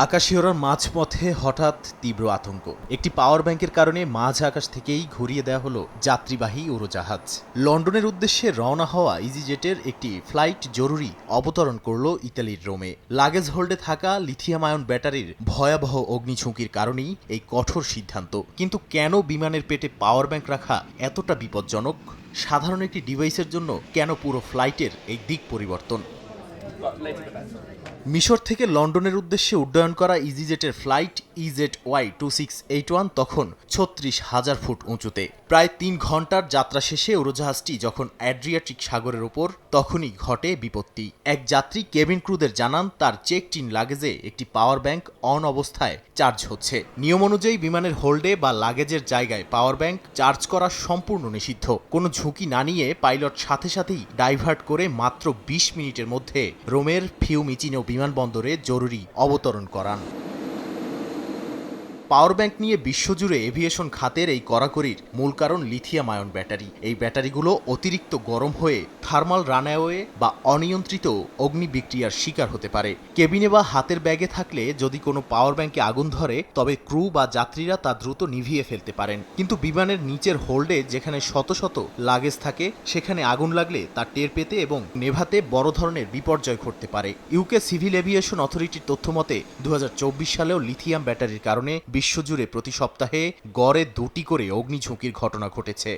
আকাশী ওড়ার মাঝপথে হঠাৎ তীব্র আতঙ্ক। একটি পাওয়ার ব্যাংকের কারণে মাঝ আকাশ থেকেই ঘুরিয়ে দেওয়া হলো যাত্রীবাহী উড়োজাহাজ। লন্ডনের উদ্দেশ্যে রওনা হওয়া ইজিজেটের একটি ফ্লাইট জরুরি অবতরণ করল ইতালির রোমে। লাগেজ হোল্ডে থাকা লিথিয়াম আয়ন ব্যাটারির ভয়াবহ অগ্নিঝুঁকির কারণেই এই কঠোর সিদ্ধান্ত। কিন্তু কেন বিমানের পেটে পাওয়ার ব্যাংক রাখা এতটা বিপজ্জনক? সাধারণ একটি ডিভাইসের জন্য কেন পুরো ফ্লাইটের এই দিক পরিবর্তন? মিশর থেকে লন্ডনের উদ্দেশ্যে উড্ডয়ন করা ইজিজেটের ফ্লাইট EZY2681 তখন ৩৬,০০০ ফুট উঁচুতে। প্রায় ৩ ঘন্টার যাত্রা শেষে উড়োজাহাজটি যখন অ্যাড্রিয়াটিক সাগরের ওপর, তখনই ঘটে বিপত্তি। এক যাত্রী কেবিন ক্রুদের জানান তার চেকড ইন লাগেজে একটি পাওয়ার ব্যাংক অন অবস্থায় চার্জ হচ্ছে। নিয়ম অনুযায়ী বিমানের হোল্ডে বা লাগেজের জায়গায় পাওয়ার ব্যাংক চার্জ করা সম্পূর্ণ নিষিদ্ধ। কোনো ঝুঁকি না নিয়ে পাইলট সাথে সাথেই ডাইভার্ট করে মাত্র ২০ মিনিটের মধ্যে রোমের ফিউমিচিনো বিমানবন্দরে জরুরি অবতরণ করান। পাওয়ার ব্যাংক নিয়ে বিশ্বজুড়ে এভিয়েশন খাতের এই কড়াকড়ির মূল কারণ লিথিয়াম আয়ন ব্যাটারি। এই ব্যাটারিগুলো অতিরিক্ত গরম হয়ে থার্মাল রানওয়ে বা অনিয়ন্ত্রিত অগ্নিবিক্রিয়ার শিকার হতে পারে। কেবিনে বা হাতের ব্যাগে থাকলে যদি কোনো পাওয়ার ব্যাংকে আগুন ধরে, তবে ক্রু বা যাত্রীরা তা দ্রুত নিভিয়ে ফেলতে পারেন। কিন্তু বিমানের নিচের হোল্ডে যেখানে শত শত লাগেজ থাকে, সেখানে আগুন লাগলে তা টের পেতে এবং নেভাতে বড় ধরনের বিপর্যয় ঘটতে পারে। ইউকে সিভিল এভিয়েশন অথরিটির তথ্যমতে ২০২৪ সালেও লিথিয়াম ব্যাটারির কারণে বিশ্বজুড়ে প্রতি সপ্তাহে গড়ে ২টি করে অগ্নিঝুঁকির ঘটনা ঘটেছে।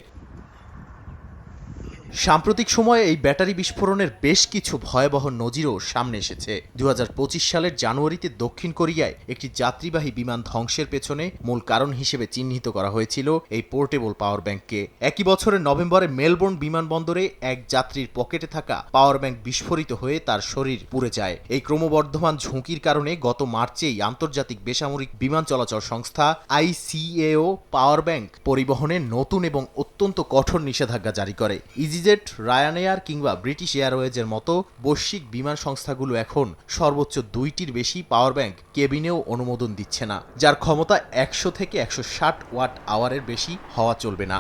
সাম্প্রতিক সময়ে এই ব্যাটারি বিস্ফোরণের বেশ কিছু ভয়াবহ নজিরও সামনে এসেছে। ২০২৫ সালের জানুয়ারিতে দক্ষিণ কোরিয়ায় একটি যাত্রীবাহী বিমান ধ্বংসের পেছনে মূল কারণ হিসেবে চিহ্নিত করা হয়েছিল এই পোর্টেবল পাওয়ার ব্যাংককে। একই বছরের নভেম্বরে মেলবোর্ন বিমানবন্দরে এক যাত্রীর পকেটে থাকা পাওয়ার ব্যাংক বিস্ফোরিত হয়ে তার শরীর পুড়ে যায়। এই ক্রমবর্ধমান ঝুঁকির কারণে গত মার্চেই আন্তর্জাতিক বেসামরিক বিমান চলাচল সংস্থা ICAO পাওয়ার ব্যাংক পরিবহনে নতুন এবং অত্যন্ত কঠোর নিষেধাজ্ঞা জারি করে। ইজিজেট, রায়ানএয়ার কিংবা ব্রিটিশ এয়ারওয়েজের মতো বৈশ্বিক বিমান সংস্থাগুলো এখন সর্বোচ্চ ২টির বেশি পাওয়ার ব্যাংক কেবিনেও অনুমোদন দিচ্ছে না, যার ক্ষমতা ১০০ থেকে ১৬০ ওয়াট আওয়ারের বেশি হওয়া চলবে না।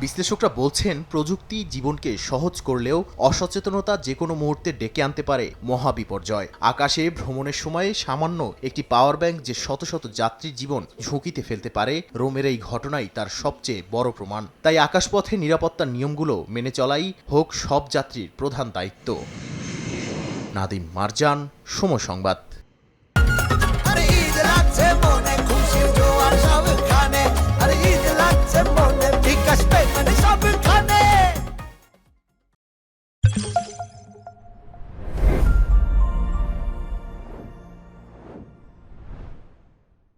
বিশ্লেষকরা বলছেন, প্রযুক্তি জীবনকে সহজ করলেও অসচেতনতা যে কোনো মুহূর্তে ডেকে আনতে পারে মহাবিপর্যয়। আকাশে ভ্রমণের সময় সামান্য একটি পাওয়ার ব্যাংক যে শত শত যাত্রীর জীবন ঝুঁকিতে ফেলতে পারে, রোমের এই ঘটনাই তার সবচেয়ে বড় প্রমাণ। তাই আকাশপথে নিরাপত্তার নিয়মগুলো মেনে চলাই হোক সব যাত্রীর প্রধান দায়িত্ব। নাদিম মারজান, সময় সংবাদ। বিকাশ পেয়ে সব খান